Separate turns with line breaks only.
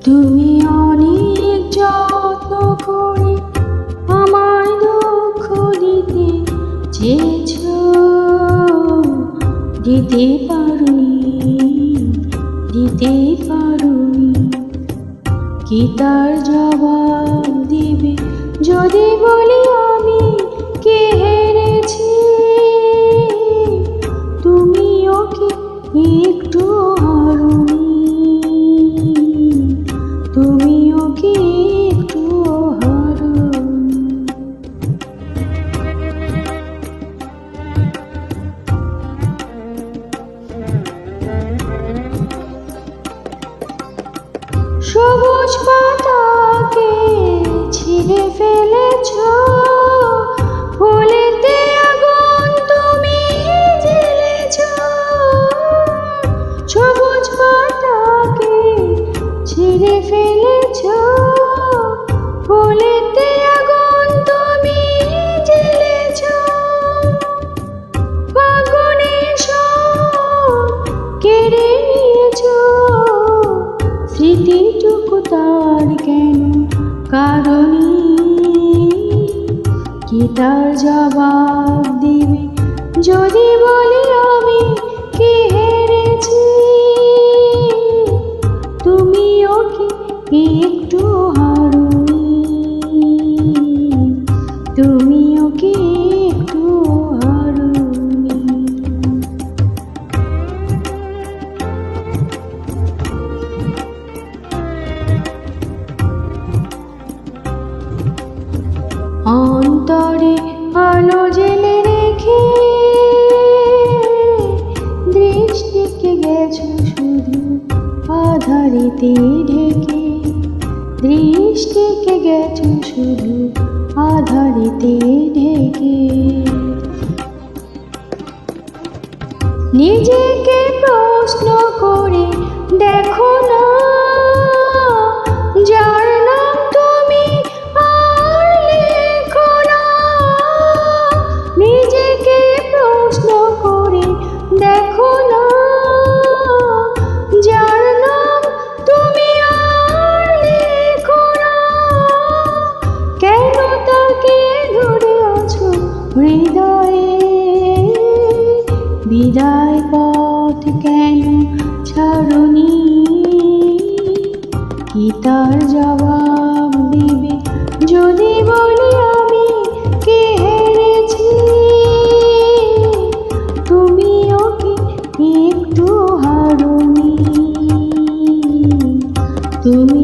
তুমি অনেক যত্ন করে আমায় দুঃখ দিতে চেয়েছো, দিতে পারোনি। কি তার জবাব দিবে যদি বলি আমি কে হেরেছি? তুমিও কি একটু হারোনি? তুমিও কি একটু হারোনি? সবুজ পাতাকে ছিঁড়ে ফেলেছ, ফুলেতে আগুন তুমি জ্বেলেছ। সবুজ পাতাকে ছিঁড়ে ফেলেছ, ফুলেতে আগুন তুমি জ্বেলেছ। ফাগুনের সব কেড়ে নিয়েছ, স্মৃতিটুকু তার কেন কারণে? কি তার জবাব দিবে যদি বলি আমি কে হেরেছি? তুমিও কি একটু হারোনি? তুমিও কি একটু হারোনি? অন্তরে আলো জেলে রেখে দৃষ্টিকে গেছো শুধু আধারিতে ঢেকে। দৃষ্টিকে গেছো শুধু আধারিতে ঢেকে। নিজেকে প্রশ্ন করে দেখো না, যার নাম তুমি আর লেখো না। নিজেকে প্রশ্ন করে দেখো না, যার নাম তুমি আর লেখো না। কেন তাকে ধরে আছো হৃদয়ে? বিদায় পথ কেন ছাড়োনি? কি তার জবাব দিবে যদি বলি আমি কে হেরেছি? তুমিও কি একটু হারোনি? তুমি